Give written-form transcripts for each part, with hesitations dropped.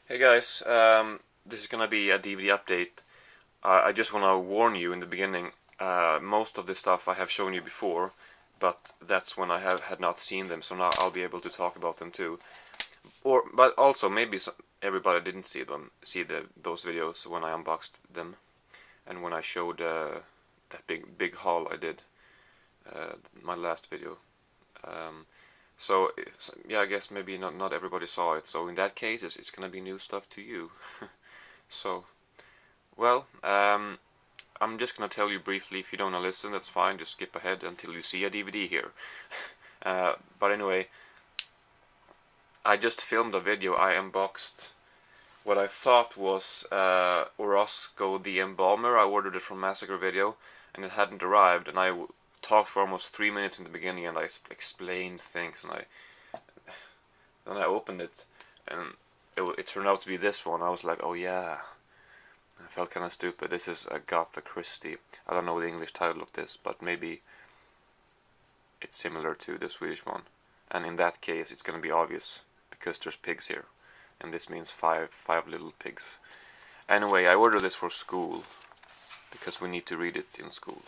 Hey guys, this is gonna be a DVD update. I just wanna warn you in the beginning. Most of the stuff I have shown you before, but that's when I had not seen them, so now I'll be able to talk about them too. But also maybe everybody didn't see those videos when I unboxed them, and when I showed that big haul I did, my last video. Um, yeah, I guess maybe not everybody saw it. So in that case, it's gonna be new stuff to you. So, well, I'm just gonna tell you briefly. If you don't wanna listen, that's fine. Just skip ahead until you see a DVD here. But anyway, I just filmed a video. I unboxed what I thought was Orozco the Embalmer. I ordered it from Massacre Video, and it hadn't arrived. And I talked for almost 3 minutes in the beginning, and I explained things, and then I opened it, and it turned out to be this one. I was like, oh yeah. I felt kind of stupid. This is Agatha Christie. I don't know the English title of this, but maybe it's similar to the Swedish one. And in that case, it's gonna be obvious because there's pigs here, and this means five little pigs. Anyway, I ordered this for school because we need to read it in school.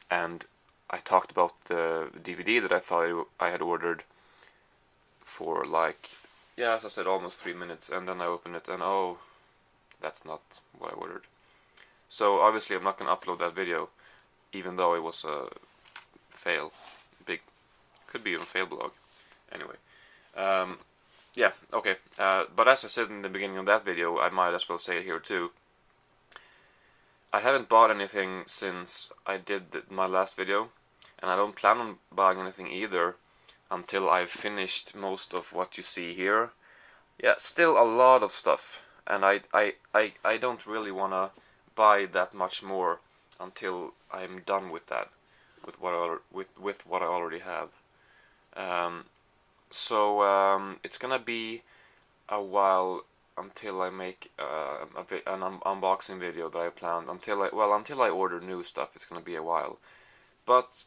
And I talked about the DVD that I thought I had ordered for like, yeah, as I said, almost 3 minutes, and then I opened it and oh, that's not what I ordered. So obviously I'm not gonna upload that video, even though it was a fail. Could be a fail blog. Anyway, yeah, okay. But as I said in the beginning of that video, I might as well say it here too. I haven't bought anything since I did my last video, and I don't plan on buying anything either until I've finished most of what you see here. Yeah, still a lot of stuff, and I don't really want to buy that much more until I'm done with that, with what I already have. It's gonna be a while until I make an unboxing video that I planned. Until I order new stuff, it's gonna be a while. But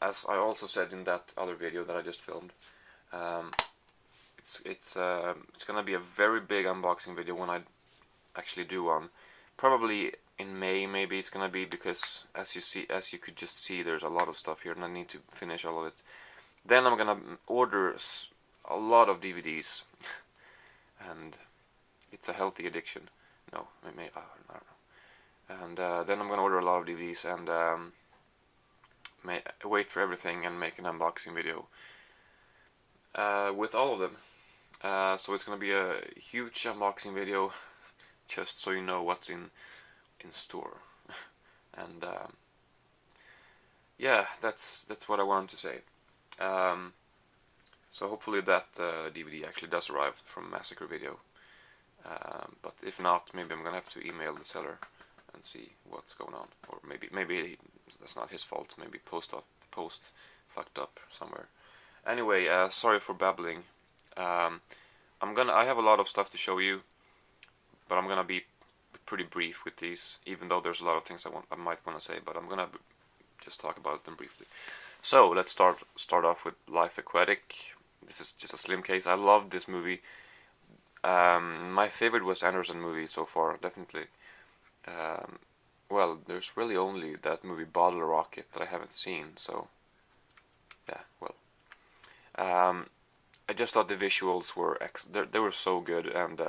as I also said in that other video that I just filmed, it's gonna be a very big unboxing video when I actually do one. Probably in May, maybe it's gonna be, because as you could just see, there's a lot of stuff here, and I need to finish all of it. Then I'm gonna order a lot of DVDs, and it's a healthy addiction. No, maybe I don't know. And then I'm gonna order a lot of DVDs and wait for everything and make an unboxing video with all of them. So it's gonna be a huge unboxing video, just so you know what's in store. And yeah, that's what I wanted to say. So hopefully that DVD actually does arrive from Massacre Video. But if not, maybe I'm gonna have to email the seller and see what's going on. Or maybe that's not his fault. Maybe the post fucked up somewhere. Anyway, sorry for babbling. I have a lot of stuff to show you, but I'm gonna be pretty brief with these, even though there's a lot of things I might want to say, but I'm gonna just talk about them briefly. So let's start off with Life Aquatic. This is just a slim case. I love this movie. My favorite Wes Anderson movie so far, definitely. Well, there's really only that movie Bottle Rocket that I haven't seen, so yeah, well. I just thought the visuals were they were so good, and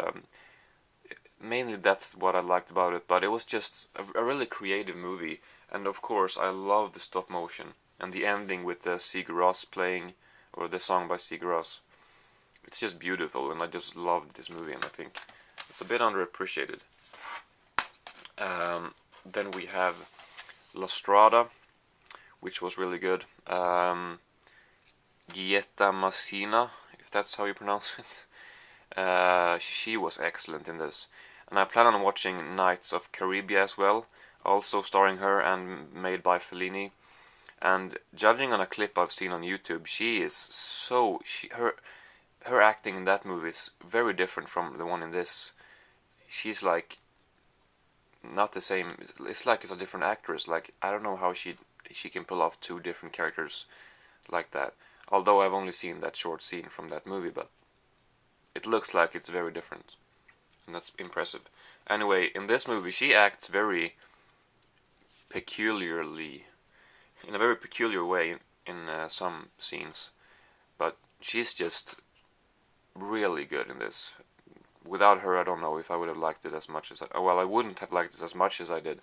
mainly that's what I liked about it, but it was just a really creative movie, and of course I love the stop motion, and the ending with Sigur Rós playing, or the song by Sigur Rós. It's just beautiful, and I just loved this movie, and I think it's a bit underappreciated. Then we have La Strada, which was really good. Gietta Massina, if that's how you pronounce it. She was excellent in this. And I plan on watching Nights of Caribia as well, also starring her and made by Fellini. And judging on a clip I've seen on YouTube, her acting in that movie is very different from the one in this. She's like not the same. It's like it's a different actress. Like, I don't know how she can pull off two different characters like that. Although I've only seen that short scene from that movie, but it looks like it's very different, and that's impressive. Anyway, in this movie, she acts very peculiarly, in a very peculiar way in some scenes, but she's just really good in this. Without her, I don't know if I would have liked it as much as well, I wouldn't have liked it as much as I did,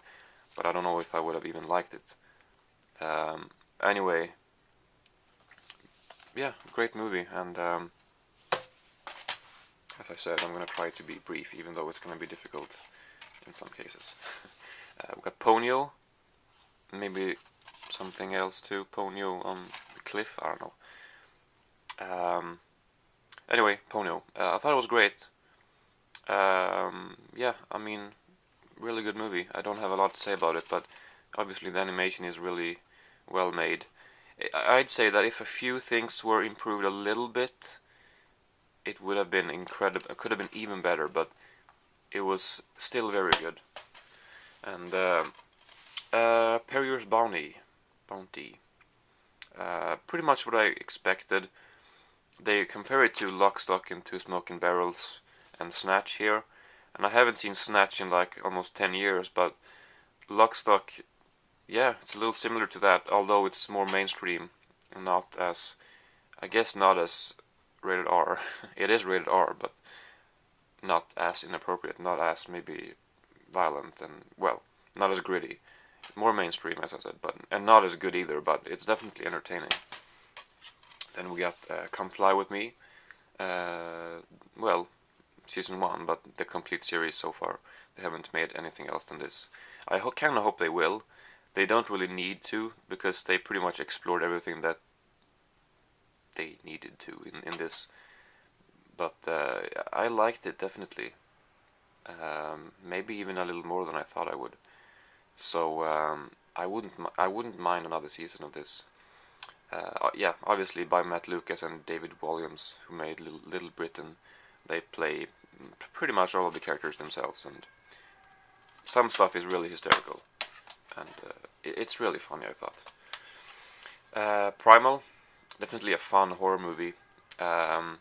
but I don't know if I would have even liked it. Anyway, yeah, great movie, and as I said, I'm gonna try to be brief, even though it's gonna be difficult in some cases. We got Tonio, maybe something else too. Tonio on the cliff, I don't know. Anyway, Tonio. I thought it was great. Yeah, I mean, really good movie. I don't have a lot to say about it, but obviously the animation is really well made. I'd say that if a few things were improved a little bit, it would have been incredible. It could have been even better, but it was still very good. And Perrier's Bounty. Pretty much what I expected. They compare it to Lock, Stock and Two Smoking Barrels and Snatch here, and I haven't seen Snatch in like almost 10 years, but Lock, Stock, yeah, it's a little similar to that, although it's more mainstream and not as, I guess not as rated R. It is rated R, but not as inappropriate, not as maybe violent, and well, not as gritty. More mainstream, as I said, but and not as good either, but it's definitely entertaining. Then we got Come Fly With Me. Well, season 1, but the complete series so far. They haven't made anything else than this. I kind of hope they will. They don't really need to, because they pretty much explored everything that they needed to in this. But I liked it, definitely. Maybe even a little more than I thought I would. So I wouldn't mind another season of this. Yeah, obviously by Matt Lucas and David Williams, who made Little Britain. They play pretty much all of the characters themselves, and some stuff is really hysterical, and it's really funny, I thought. Primal, definitely a fun horror movie. Yeah,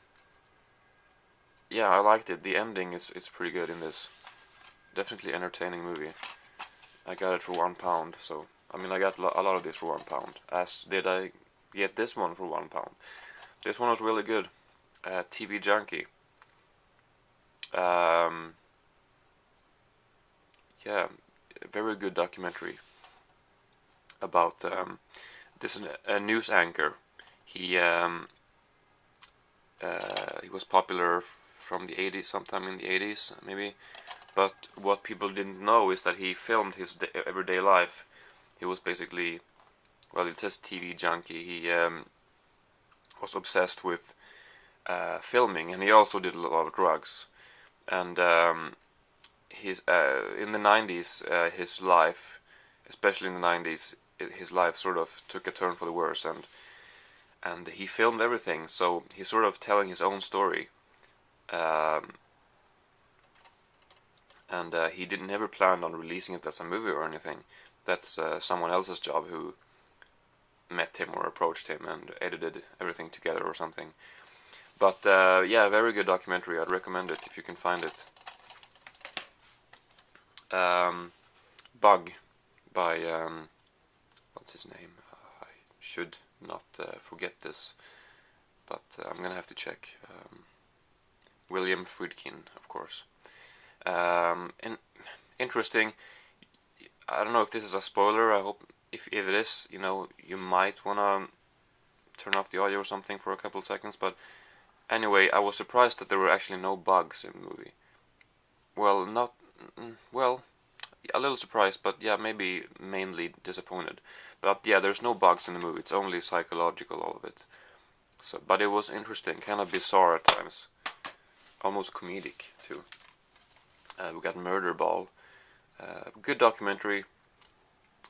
I liked it. The ending is pretty good in this. Definitely entertaining movie. I got it for £1, so I mean I got a lot of this for £1. As did I get this one for £1. This one was really good. TV Junkie. Yeah, very good documentary about this a news anchor. He was popular from the 80s, sometime in the 80s maybe, but what people didn't know is that he filmed his everyday life. He was basically, well, it says TV junkie. He was obsessed with filming, and he also did a lot of drugs. And his in the 90s, his life, especially in the 90s, his life sort of took a turn for the worse, and he filmed everything. So he's sort of telling his own story, and he never planned on releasing it as a movie or anything. That's someone else's job who met him or approached him and edited everything together or something. But yeah, very good documentary. I'd recommend it if you can find it. Bug by what's his name? I should not forget this, but I'm gonna have to check. William Friedkin, of course. And interesting. I don't know if this is a spoiler. I hope if it is, you know, you might wanna turn off the audio or something for a couple of seconds. But anyway, I was surprised that there were actually no bugs in the movie. Well, not well, a little surprised, but yeah, maybe mainly disappointed. But yeah, there's no bugs in the movie. It's only psychological, all of it. So, but it was interesting, kind of bizarre at times, almost comedic too. We got Murderball, good documentary.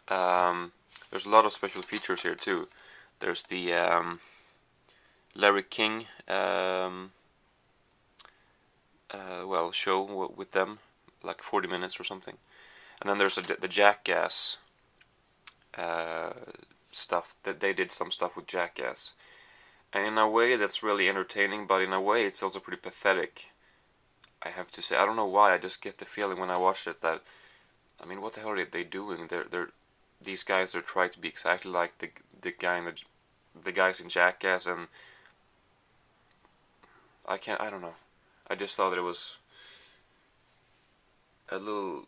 There's a lot of special features here too. There's the Larry King well, show with them, like 40 minutes or something. And then there's the Jackass stuff, that they did some stuff with Jackass. And in a way that's really entertaining, but in a way it's also pretty pathetic, I have to say. I don't know why, I just get the feeling when I watch it that, I mean, what the hell are they doing? These guys are trying to be exactly like the guys in Jackass, and I don't know. I just thought that it was a little,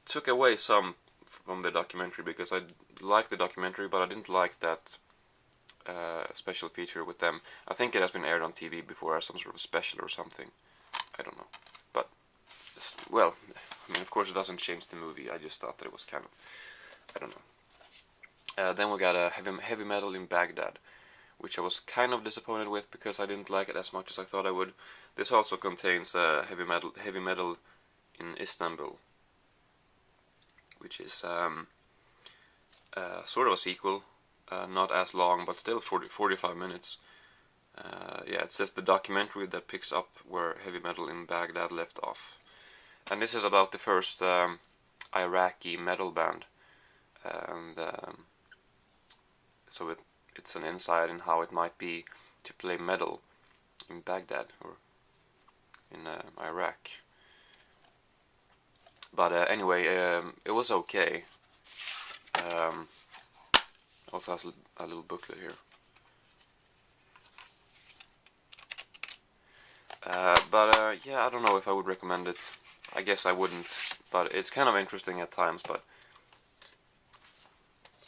took away some from the documentary, because I liked the documentary, but I didn't like that special feature with them. I think it has been aired on TV before as some sort of special or something. I don't know. But, well, I mean, of course it doesn't change the movie. I just thought that it was kind of, I don't know. Then we got a heavy metal in Baghdad, which I was kind of disappointed with because I didn't like it as much as I thought I would. This also contains heavy metal in Istanbul, which is sort of a sequel, not as long, but still 45 minutes. Yeah, it says the documentary that picks up where heavy metal in Baghdad left off. And this is about the first Iraqi metal band. And so it's an insight in how it might be to play metal in Baghdad or in Iraq. But anyway, it was okay. Also has a little booklet here. Yeah, I don't know if I would recommend it. I guess I wouldn't, but it's kind of interesting at times, but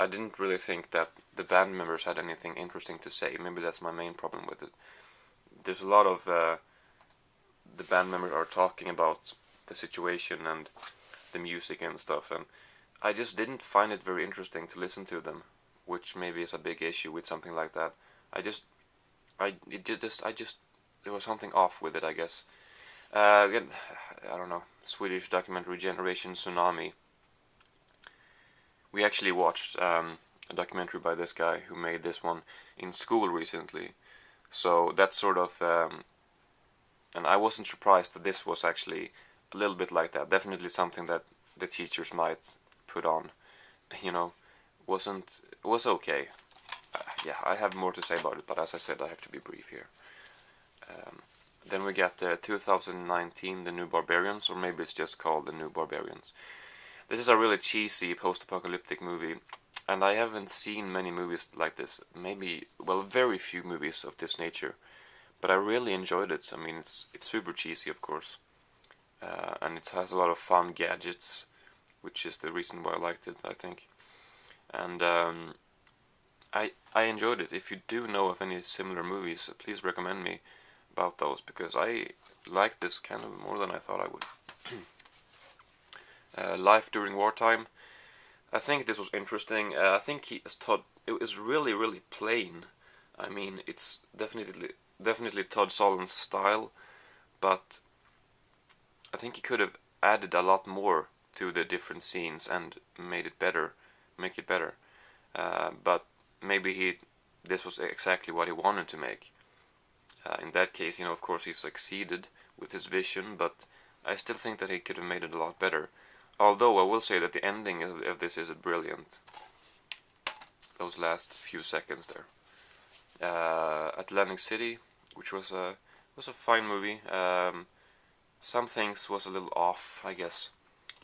I didn't really think that the band members had anything interesting to say. Maybe that's my main problem with it. There's a lot of the band members are talking about the situation and the music and stuff, and I just didn't find it very interesting to listen to them, which maybe is a big issue with something like that. There was something off with it, I guess. Again, I don't know, Swedish documentary Generation Tsunami. We actually watched a documentary by this guy who made this one in school recently. So that's sort of, and I wasn't surprised that this was actually a little bit like that. Definitely something that the teachers might put on. You know, was okay. Yeah, I have more to say about it, but as I said, I have to be brief here. Then we get 2019, The New Barbarians, or maybe it's just called The New Barbarians. This is a really cheesy post-apocalyptic movie, and I haven't seen many movies like this. Maybe, well, very few movies of this nature, but I really enjoyed it. I mean, it's super cheesy, of course, and it has a lot of fun gadgets, which is the reason why I liked it, I think. And I enjoyed it. If you do know of any similar movies, please recommend me about those, because I liked this kind of more than I thought I would. Life during wartime. I think this was interesting. I think it was really, really plain. I mean, it's definitely Todd Solondz style, but I think he could have added a lot more to the different scenes and make it better. But maybe this was exactly what he wanted to make. In that case, of course he succeeded with his vision, but I still think that he could have made it a lot better. Although I will say that the ending of this is brilliant. Those last few seconds there. Atlantic City, which was a fine movie. Some things was a little off, I guess.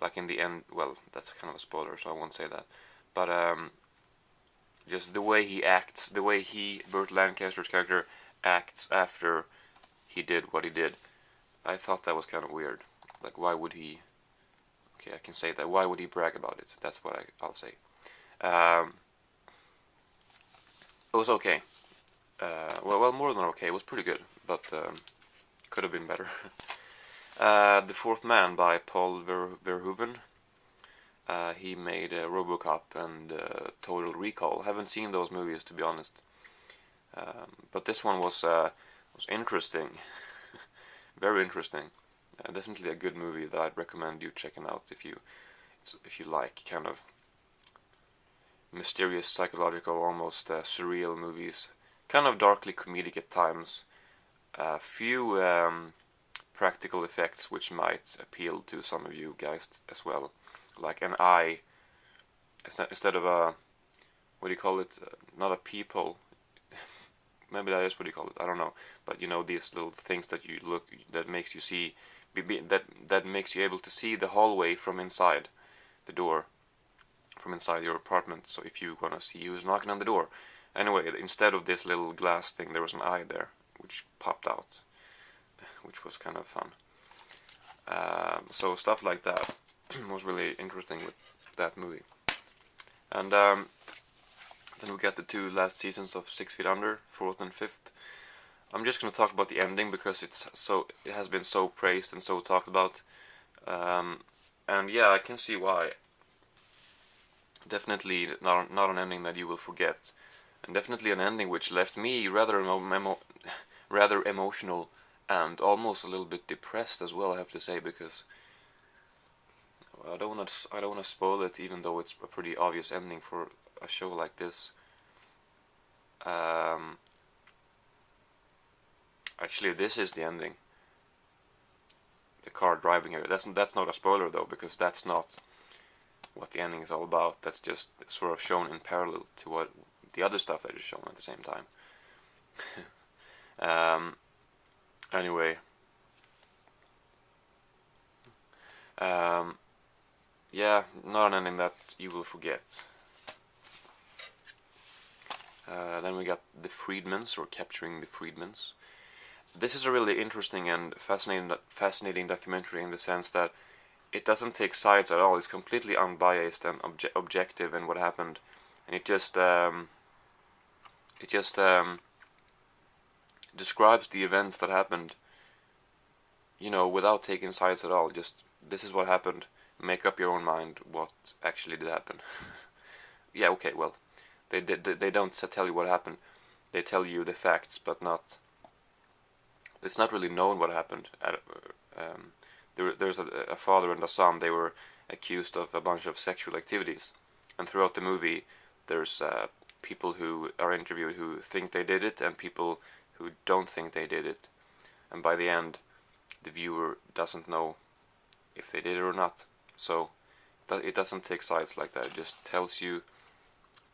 Like in the end, well, that's kind of a spoiler, so I won't say that. But just the way he acts, the way Burt Lancaster's character acts after he did what he did, I thought that was kind of weird. Like, why would he? Okay, I can say that. Why would he brag about it? That's what I'll say. It was okay. Well, more than okay. It was pretty good, but could have been better. The Fourth Man by Paul Verhoeven. He made RoboCop and Total Recall. Haven't seen those movies, to be honest. But this one was interesting. Very interesting. Definitely a good movie that I'd recommend you checking out if you like kind of mysterious, psychological, almost surreal movies. Kind of darkly comedic at times. Few practical effects which might appeal to some of you guys as well. Like an eye, instead of a, what do you call it? Not a peephole. maybe that is what you call it. I don't know. But you know, these little things that you look, that makes you see, that makes you able to see the hallway from inside the door, from inside your apartment. So if you wanna see who's knocking on the door. Anyway, instead of this little glass thing, there was an eye there, which popped out, which was kind of fun. So stuff like that was really interesting with that movie. And then we got the 2 last seasons of 6 Feet Under, 4th and 5th. I'm just gonna talk about the ending because it has been so praised and so talked about. And yeah, I can see why. Definitely not an ending that you will forget, and definitely an ending which left me rather emotional and almost a little bit depressed as well, I have to say, because well, I don't want to spoil it, even though it's a pretty obvious ending for a show like this. Actually, this is the ending. The car driving here. That's not a spoiler though, because that's not what the ending is all about. That's just sort of shown in parallel to what the other stuff that is shown at the same time. Anyway, yeah, not an ending that you will forget. Then we got the Freedmens, or Capturing the Freedmens. This is a really interesting and fascinating documentary in the sense that it doesn't take sides at all. It's completely unbiased and objective in what happened, and it just describes the events that happened, you know, without taking sides at all. Just, this is what happened. Make up your own mind what actually did happen. Yeah, okay, well, they don't tell you what happened. They tell you the facts, but not. It's not really known what happened. There's a father and a son. They were accused of a bunch of sexual activities, and throughout the movie, there's people who are interviewed who think they did it, and people who don't think they did it. And by the end, the viewer doesn't know if they did it or not. So it doesn't take sides like that. It just tells you,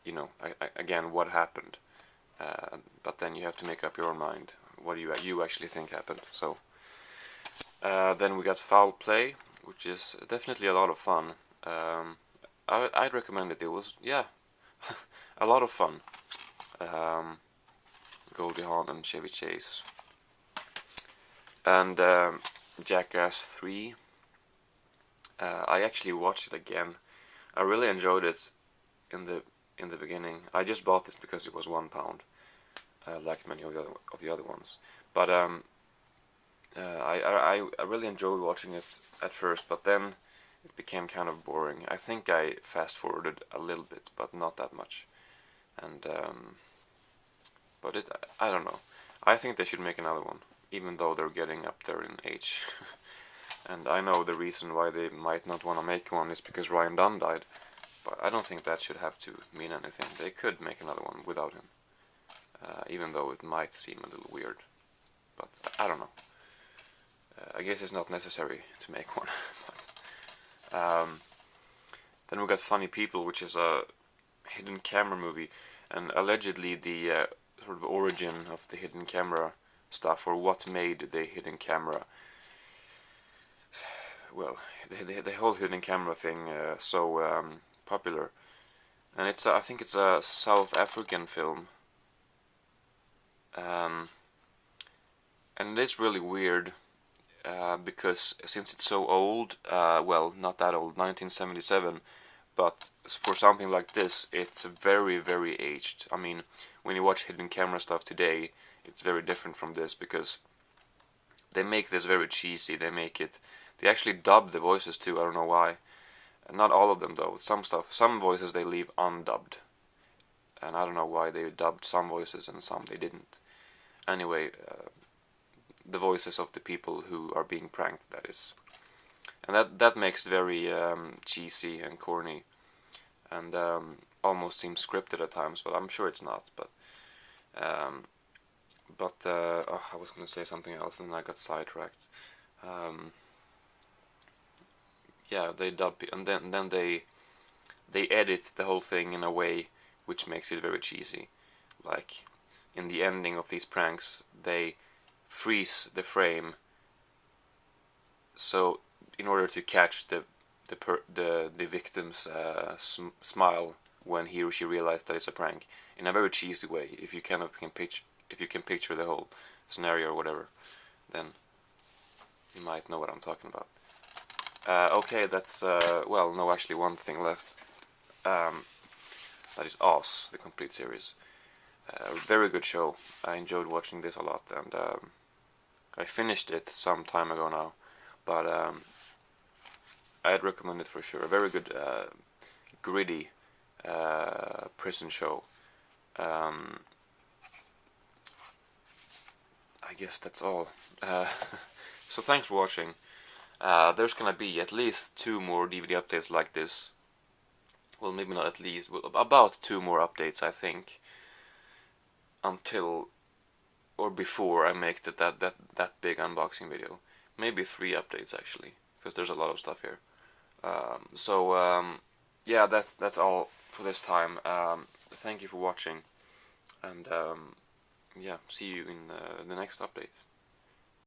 you know, again, what happened. But then you have to make up your own mind. What do you actually think happened? So then we got Foul Play, which is definitely a lot of fun. I'd recommend it. It was, yeah, a lot of fun. Goldie Hawn and Chevy Chase. And Jackass 3. I actually watched it again. I really enjoyed it in the beginning. I just bought this because it was £1, like many of the other ones. But I really enjoyed watching it at first, but then it became kind of boring. I think I fast forwarded a little bit, but not that much. And but I don't know. I think they should make another one, even though they're getting up there in age. And I know the reason why they might not want to make one is because Ryan Dunn died. But I don't think that should have to mean anything. They could make another one without him. Even though it might seem a little weird. But I don't know. I guess it's not necessary to make one. But, then we got Funny People, which is a hidden camera movie. And allegedly the sort of origin of the hidden camera stuff, or what made the hidden camera, well, the whole hidden camera thing so popular. And it's I think it's a South African film. And it is really weird because since it's so old, well, not that old, 1977, but for something like this, it's very, very aged. I mean, when you watch hidden camera stuff today, it's very different from this because they make this very cheesy. They actually dub the voices too. I don't know why. Not all of them though. Some voices they leave undubbed, and I don't know why they dubbed some voices and some they didn't. Anyway, the voices of the people who are being pranked, that is, and that makes it very cheesy and corny, and almost seems scripted at times. But I'm sure it's not. But I was going to say something else, and I got sidetracked. Yeah, they dub, and then they edit the whole thing in a way which makes it very cheesy. Like, in the ending of these pranks, they freeze the frame, so in order to catch the victim's smile when he or she realized that it's a prank, in a very cheesy way. If you can picture the whole scenario or whatever, then you might know what I'm talking about. Okay, that's well, no, actually one thing left. That is Oz, the complete series. Very good show. I enjoyed watching this a lot, and I finished it some time ago now, but I'd recommend it for sure. A very good, gritty prison show. I guess that's all. So thanks for watching. There's gonna be at least 2 more DVD updates like this. Well, maybe not at least, well, about 2 more updates, I think, until or before I make that big unboxing video. Maybe 3 updates actually, because there's a lot of stuff here. Yeah, that's all for this time. Thank you for watching, and yeah, see you in the next update.